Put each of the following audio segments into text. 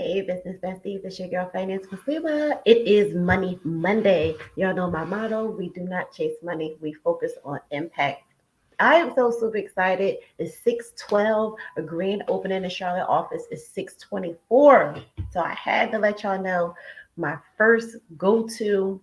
Hey, business besties, it's your girl Finance Musliba. It is Money Monday. Y'all know my motto: we do not chase money, we focus on impact. I am so super excited. It's 6:12. A grand opening in the Charlotte office is 6:24. So I had to let y'all know my first go-to.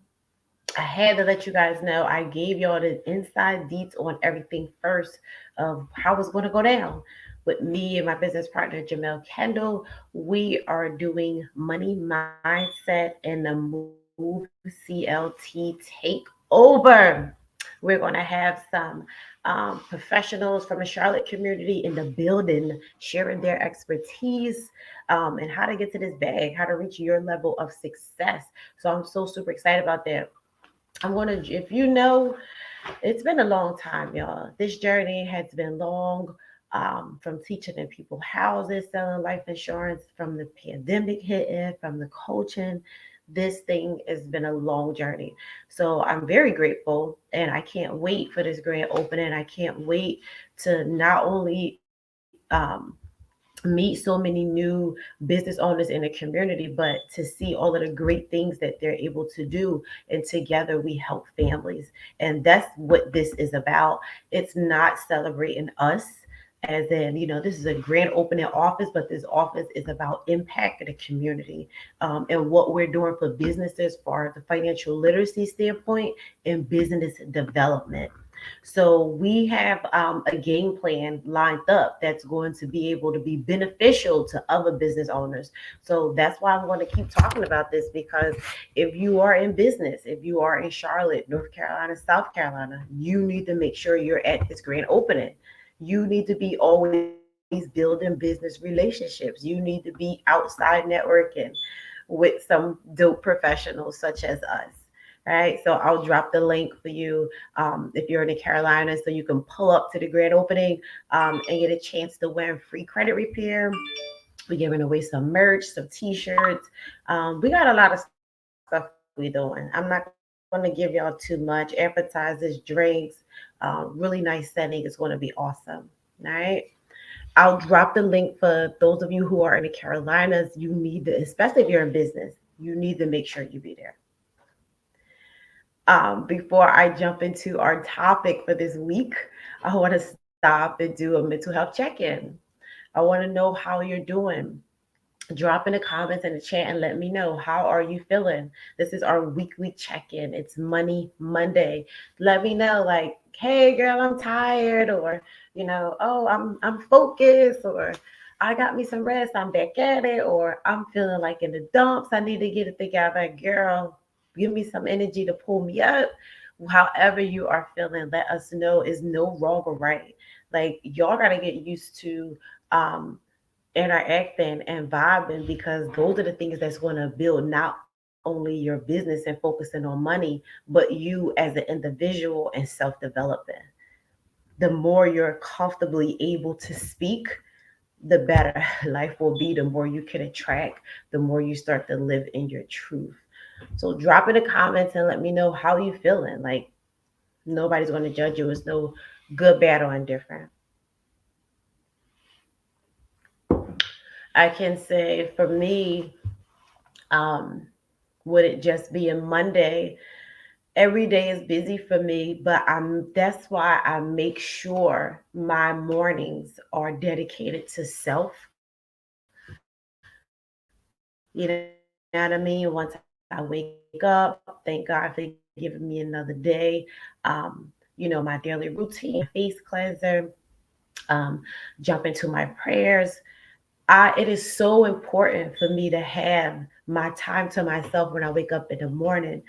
I had to let you guys know. I gave y'all the inside deets on everything first of how it's going to go down. With me and my business partner, Jamel Kendall, we are doing money mindset and the move CLT takeover. We're going to have some professionals from the Charlotte community in the building sharing their expertise and how to get to this bag, how to reach your level of success. So I'm so super excited about that. I'm gonna, if you know, it's been a long time, y'all. This journey has been long. From teaching in people houses, selling life insurance, from the pandemic hitting, from the coaching, this thing has been a long journey. So I'm very grateful, and I can't wait for this grand opening. I can't wait to not only meet so many new business owners in the community, but to see all of the great things that they're able to do. And together we help families. And that's what this is about. It's not celebrating us. As in, this is a grand opening office, but this office is about impact in the community and what we're doing for businesses for the financial literacy standpoint and business development. So we have a game plan lined up that's going to be able to be beneficial to other business owners. So that's why I'm going to keep talking about this, because if you are in business, if you are in Charlotte, North Carolina, South Carolina, you need to make sure you're at this grand opening. You need to be always building business relationships. You need to be outside networking with some dope professionals such as us. Right. So I'll drop the link for you if you're in the Carolinas, so you can pull up to the grand opening and get a chance to win free credit repair. We're giving away some merch, some t-shirts. We got a lot of stuff we doing. I'm not going to give y'all too much. Appetizers, drinks, really nice setting. It's going to be awesome. All right. I'll drop the link for those of you who are in the Carolinas. You need to, especially if you're in business, you need to make sure you be there. Before I jump into our topic for this week, I want to stop and do a mental health check-in. I want to know how you're doing. Drop in the comments and the chat and let me know, how are you feeling. This is our weekly check-in. It's Money Monday. Let me know, like, hey girl, I'm tired, or oh, I'm focused, or I got me some rest, I'm back at it, or I'm feeling like in the dumps, I need to get it together. Girl, give me some energy to pull me up. However you are feeling, let us know. Is no wrong or right. Like, y'all got to get used to um interacting and vibing, because those are the things that's going to build not only your business and focusing on money, but you as an individual and self-development. The more you're comfortably able to speak, the better life will be. The more you can attract, the more you start to live in your truth. So drop in the comments and let me know how you feeling. Like, nobody's going to judge you. It's no good, bad, or indifferent. I can say for me, um, would it just be a Monday? Every day is busy for me, but that's why I make sure my mornings are dedicated to self. You know what I mean? Once I wake up, thank God for giving me another day. My daily routine, face cleanser, jump into my prayers. It is so important for me to have my time to myself when I wake up in the morning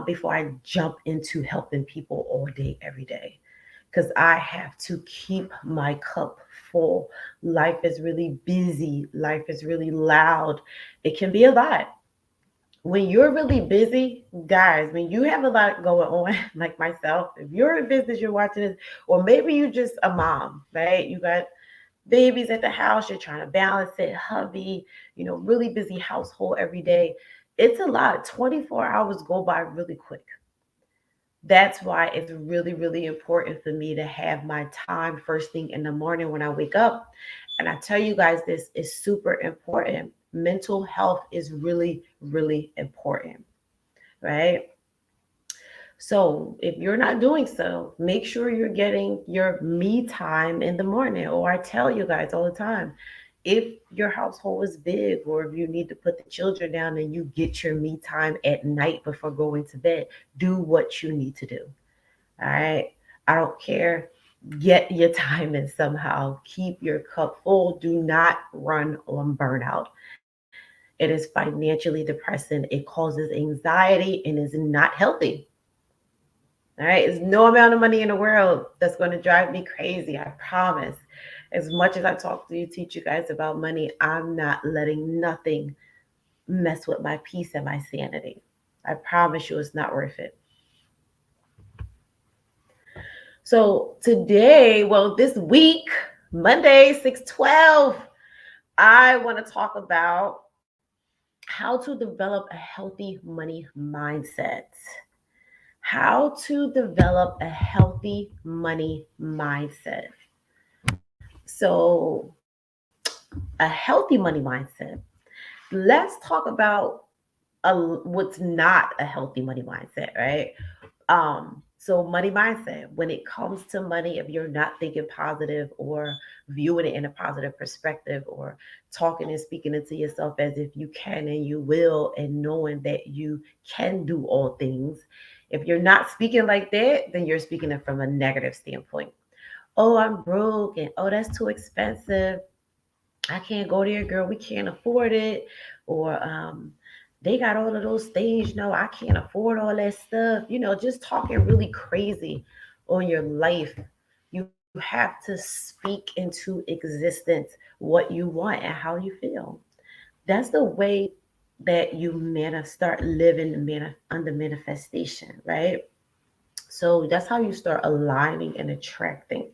before I jump into helping people all day, every day. Because I have to keep my cup full. Life is really busy, life is really loud. It can be a lot. When you're really busy, guys, when you have a lot going on, like myself, if you're in business, you're watching this, or maybe you're just a mom, right? You got babies at the house, you're trying to balance it, hubby, really busy household every day. It's a lot. 24 hours go by really quick. That's why it's really, really important for me to have my time first thing in the morning when I wake up. And I tell you guys, this is super important. Mental health is really, really important, right? So if you're not doing so, make sure you're getting your me time in the morning. Or I tell you guys all the time, if your household is big or if you need to put the children down and you get your me time at night before going to bed, do what you need to do. All right. I don't care. Get your time in somehow. Keep your cup full. Do not run on burnout. It is financially depressing. It causes anxiety and is not healthy. All right. There's no amount of money in the world that's going to drive me crazy. I promise. As much as I talk to you, teach you guys about money, I'm not letting nothing mess with my peace and my sanity. I promise you it's not worth it. So today, well, this week, Monday, 6/12, I want to talk about how to develop a healthy money mindset. How to develop a healthy money mindset. So, a healthy money mindset. Let's talk about what's not a healthy money mindset, right? So money mindset, when it comes to money, if you're not thinking positive or viewing it in a positive perspective or talking and speaking into yourself as if you can and you will, and knowing that you can do all things, if you're not speaking like that, then you're speaking it from a negative standpoint. Oh, I'm broke, and oh, that's too expensive. I can't go there, girl. We can't afford it. Or they got all of those things. No, I can't afford all that stuff. Just talking really crazy on your life. You have to speak into existence what you want and how you feel. That's the way that you start living under manifestation, right? So that's how you start aligning and attracting.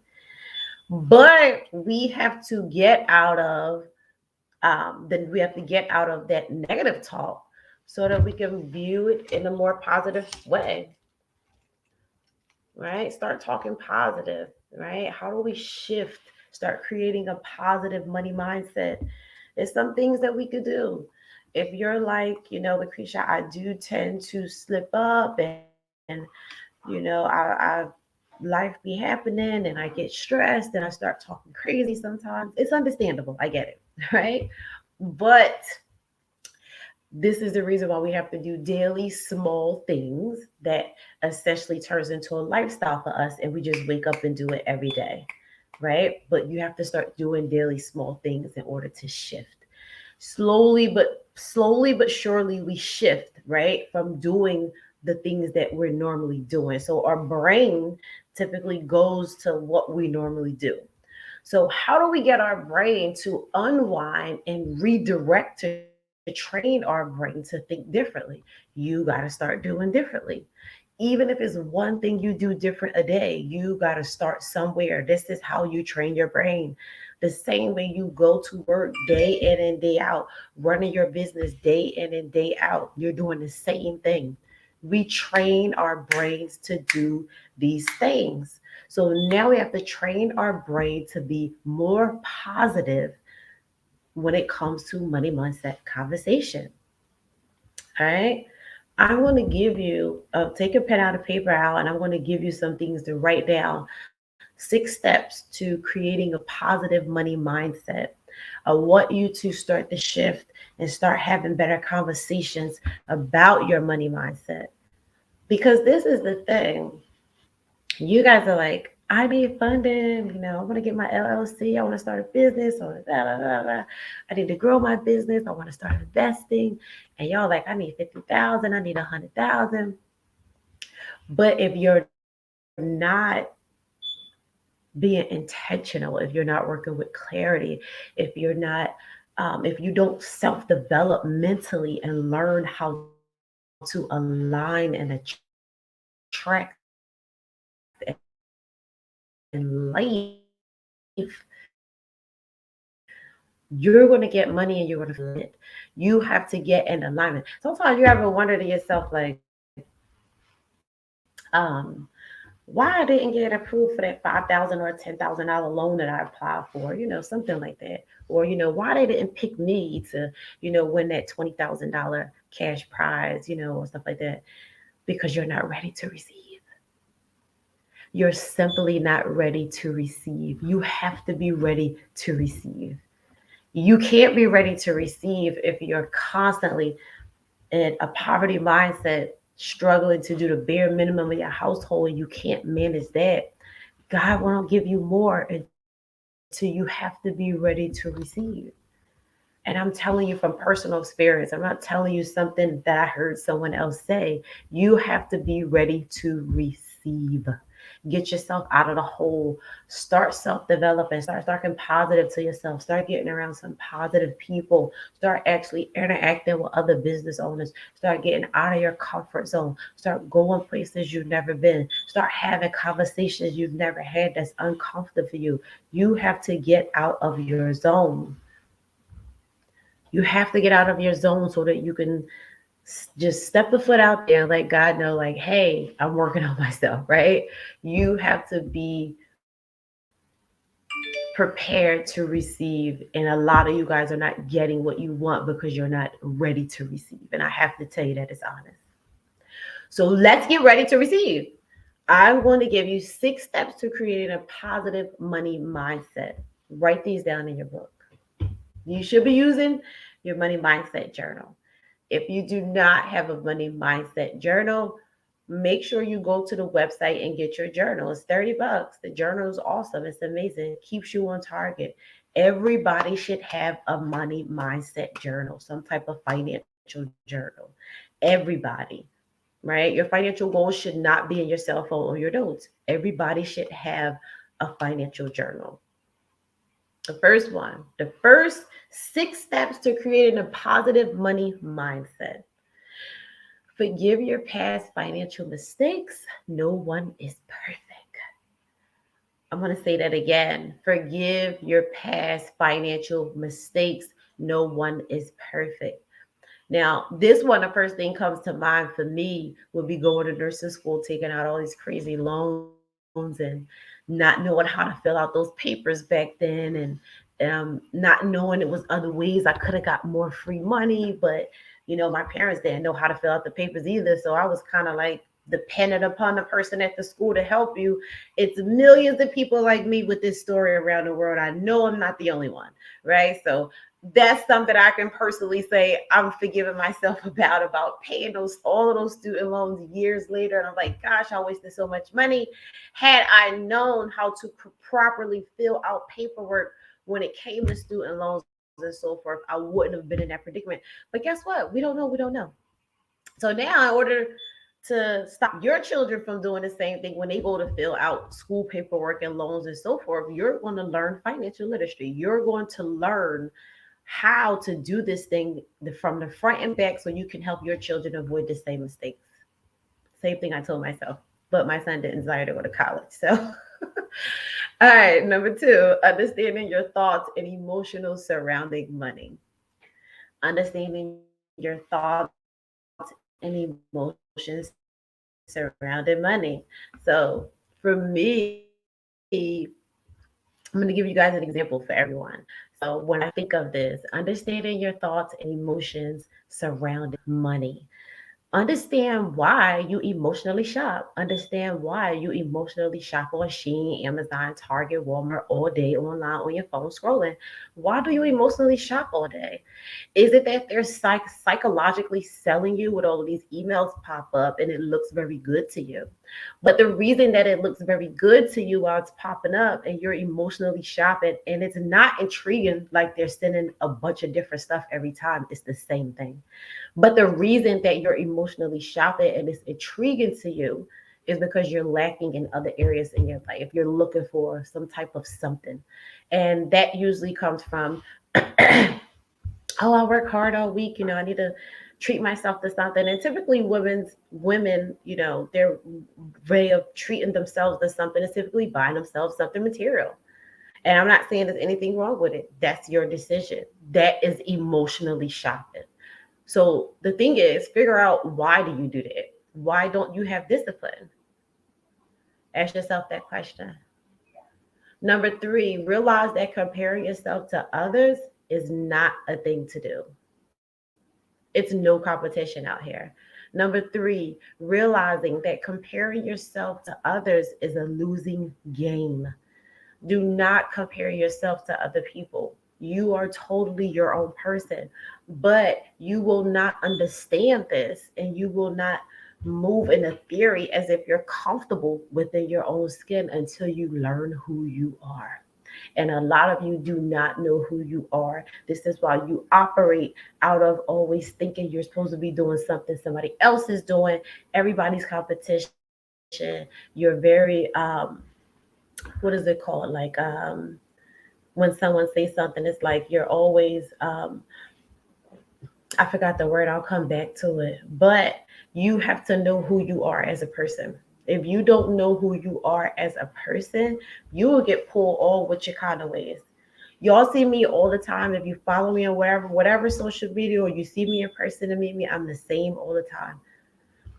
But we have to get out of then we have to get out of that negative talk so that we can view it in a more positive way, right? Start talking positive, right? How do we shift, start creating a positive money mindset? There's some things that we could do. If you're like, Lucretia, I do tend to slip up and, I life be happening and I get stressed and I start talking crazy sometimes. It's understandable. I get it, right? But this is the reason why we have to do daily small things that essentially turns into a lifestyle for us, and we just wake up and do it every day, right? But you have to start doing daily small things in order to shift. Slowly but surely we shift, right? From doing the things that we're normally doing. So our brain typically goes to what we normally do. So, how do we get our brain to unwind and redirect to train our brain to think differently? You got to start doing differently. Even if it's one thing you do different a day, you got to start somewhere. This is how you train your brain. The same way you go to work day in and day out, running your business day in and day out, you're doing the same thing. We train our brains to do these things. So now we have to train our brain to be more positive when it comes to money mindset conversation. All right. I'm going to give you, take a pen out of paper out, and I'm going to give you some things to write down. 6 steps to creating a positive money mindset. I want you to start the shift and start having better conversations about your money mindset. Because this is the thing. You guys are like, I need funding, I want to get my LLC, I want to start a business, or blah, blah, blah, blah. I need to grow my business, I want to start investing. And y'all like, I need 50,000, I need 100,000. But if you're not being intentional, if you're not working with clarity, if you're not, if you don't self develop mentally and learn how to align and attract in life, you're going to get money and you're going to feel it. You have to get in alignment. Sometimes you ever wonder to yourself, like, um, Why I didn't get approved for that $5,000 or $10,000 loan that I applied for, something like that. Or, why they didn't pick me to, win that $20,000 cash prize, or stuff like that. Because you're not ready to receive. You're simply not ready to receive. You have to be ready to receive. You can't be ready to receive if you're constantly in a poverty mindset, struggling to do the bare minimum of your household, and you can't manage that. God won't give you more until you have to be ready to receive. And I'm telling you from personal experience, I'm not telling you something that I heard someone else say. You have to be ready to receive. Get yourself out of the hole. Start self developing. Start talking positive to yourself. Start getting around some positive people. Start actually interacting with other business owners. Start getting out of your comfort zone. Start going places you've never been. Start having conversations you've never had that's uncomfortable for you. You have to get out of your zone. You have to get out of your zone so that you can just step a foot out there and let God know, like, hey, I'm working on myself, right? You have to be prepared to receive. And a lot of you guys are not getting what you want because you're not ready to receive. And I have to tell you that it's honest. So let's get ready to receive. I'm going to give you 6 steps to creating a positive money mindset. Write these down in your book. You should be using your money mindset journal. If you do not have a money mindset journal, make sure you go to the website and get your journal. It's $30. The journal is awesome. It's amazing. It keeps you on target. Everybody should have a money mindset journal, some type of financial journal. Everybody, right? Your financial goals should not be in your cell phone or your notes. Everybody should have a financial journal. The first one, the first 6 steps to creating a positive money mindset. Forgive your past financial mistakes. No one is perfect. I'm going to say that again. Forgive your past financial mistakes. No one is perfect. Now, this one, the first thing comes to mind for me would be going to nursing school, taking out all these crazy loans and not knowing how to fill out those papers back then, and not knowing it was other ways I could have got more free money. But my parents didn't know how to fill out the papers either, so I was kind of like dependent upon the person at the school to help you. It's millions of people like me with this story around the world. I know I'm not the only one, right? So that's something I can personally say I'm forgiving myself about paying those all of those student loans years later. And I'm like, gosh, I wasted so much money. Had I known how to properly fill out paperwork when it came to student loans and so forth, I wouldn't have been in that predicament. But guess what? We don't know. We don't know. So now, in order to stop your children from doing the same thing when they go to fill out school paperwork and loans and so forth, you're going to learn financial literacy. You're going to learn how to do this thing from the front and back so you can help your children avoid the same mistakes. Same thing I told myself, but my son didn't desire to go to college. So, all right, number 2, understanding your thoughts and emotional surrounding money. Understanding your thoughts and emotions surrounding money. So, for me, I'm going to give you guys an example for everyone. So, when I think of this, understanding your thoughts and emotions surrounding money. Understand why you emotionally shop. Understand why you emotionally shop on Shein, Amazon, Target, Walmart all day online on your phone scrolling. Why do you emotionally shop all day? Is it that they're psychologically selling you with all of these emails pop up and it looks very good to you? But the reason that it looks very good to you while it's popping up and you're emotionally shopping and it's not intriguing like they're sending a bunch of different stuff every time, it's the same thing. But the reason that you're emotionally shopping and it's intriguing to you is because you're lacking in other areas in your life. You're looking for some type of something. And that usually comes from oh, I work hard all week, I need to treat myself to something. And typically women, their way of treating themselves to something is typically buying themselves something material. And I'm not saying there's anything wrong with it. That's your decision. That is emotionally shopping. So the thing is, figure out, why do you do that? Why don't you have discipline? Ask yourself that question. Number three, realize that comparing yourself to others is not a thing to do. It's no competition out here. Number three, realizing that comparing yourself to others is a losing game. Do not compare yourself to other people. You are totally your own person, but you will not understand this and you will not move in a theory as if you're comfortable within your own skin until you learn who you are. And a lot of you do not know who you are. This is why you operate out of always thinking you're supposed to be doing something somebody else is doing. Everybody's competition. You're very what is it called? Like when someone says something, it's like you're always I forgot the word, I'll come back to it. But you have to know who you are as a person. If you don't know who you are as a person, you will get pulled all with your kind of ways. Y'all see me all the time. If you follow me on whatever social media, or you see me in person and meet me, I'm the same all the time.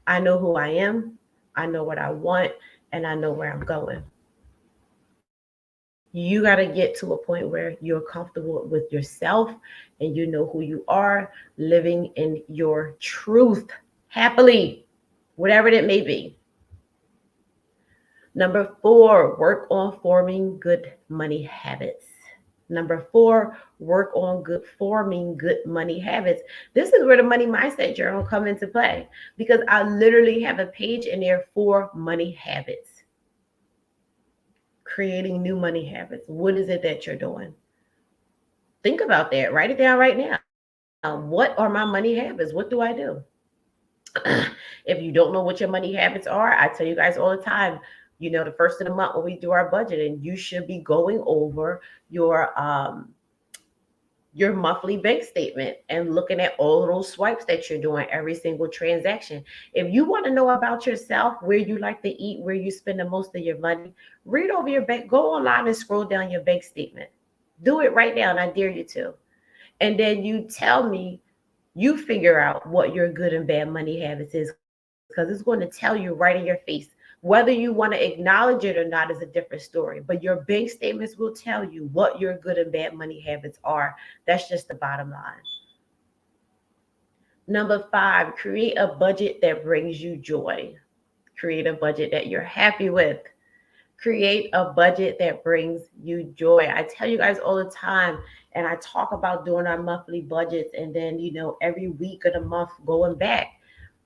I know who I am, I know what I want, and I know where I'm going. You got to get to a point where you're comfortable with yourself and you know who you are, living in your truth happily, whatever it may be. Number four, work on forming good money habits. Number four, work on good forming good money habits. This is where the money mindset journal come into play because I literally have a page in there for money habits, creating new money habits. What is it that you're doing? Think about that. Write it down right now. What are my money habits? What do I do? If you don't know what your money habits are, I tell you guys all the time, the first of the month when we do our budget, and you should be going over your monthly bank statement and looking at all of those swipes that you're doing every single transaction. If you want to know about yourself, where you like to eat, where you spend the most of your money, read over your bank, go online and scroll down your bank statement. Do it right now, and I dare you to. And then you tell me, you figure out what your good and bad money habits is, because it's going to tell you right in your face. Whether you want to acknowledge it or not is a different story, but your bank statements will tell you what your good and bad money habits are. That's just the bottom line. Number five, create a budget that brings you joy. Create a budget that you're happy with. Create a budget that brings you joy. I tell you guys all the time, and I talk about doing our monthly budgets, and then every week of the month going back.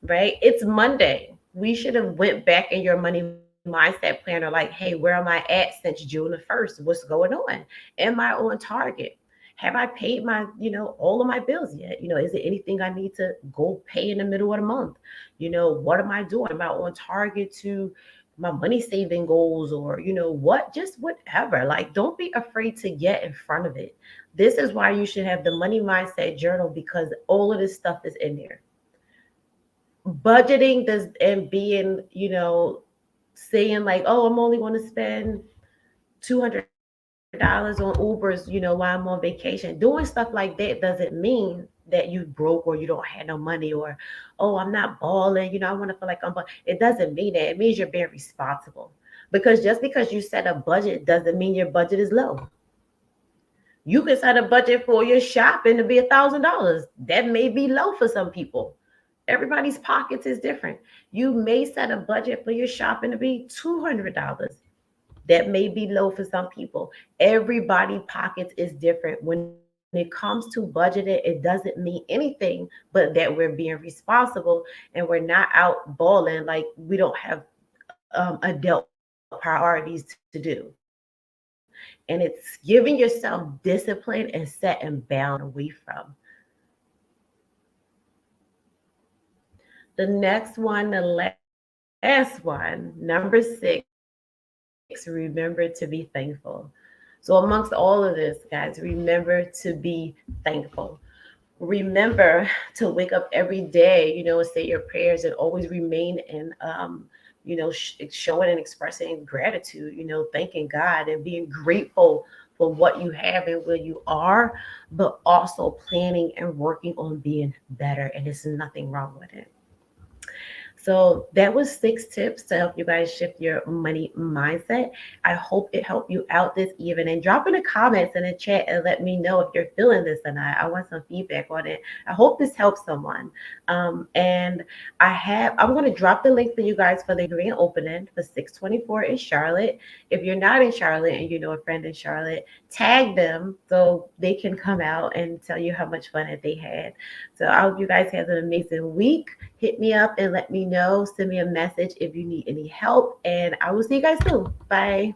Right? It's Monday. We should have went back in your money mindset planner, like, hey, where am I at since June the 1st? What's going on? Am I on target? Have I paid all of my bills yet? Is there anything I need to go pay in the middle of the month? What am I doing? Am I on target to my money saving goals, or what, just whatever. Like, don't be afraid to get in front of it. This is why you should have the money mindset journal, because all of this stuff is in there. Budgeting does, and being saying like, oh, I'm only going to spend $200 on Ubers, while I'm on vacation. Doing stuff like that doesn't mean that you broke or you don't have no money, or, oh, I'm not balling, I want to feel like it doesn't mean that. It means you're being responsible. Because just because you set a budget doesn't mean your budget is low. You can set a budget for your shopping to be $1,000. That may be low for some people. Everybody's pockets is different. You may set a budget for your shopping to be $200. That may be low for some people. Everybody pockets is different. When it comes to budgeting, it doesn't mean anything but that we're being responsible and we're not out balling like we don't have adult priorities to do. And it's giving yourself discipline and setting boundaries away from. The next one, the last one, number 6, remember to be thankful. So, amongst all of this, guys, remember to be thankful. Remember to wake up every day, say your prayers, and always remain in, showing and expressing gratitude, thanking God and being grateful for what you have and where you are, but also planning and working on being better. And there's nothing wrong with it. So that was 6 tips to help you guys shift your money mindset. I hope it helped you out this evening. Drop in the comments in the chat and let me know if you're feeling this or not. I want some feedback on it. I hope this helps someone. And I'm going to drop the link for you guys for the grand opening for 624 in Charlotte. If you're not in Charlotte and you know a friend in Charlotte, tag them so they can come out and tell you how much fun that they had. So I hope you guys have an amazing week. Hit me up and let me know. Send me a message if you need any help. And I will see you guys soon. Bye.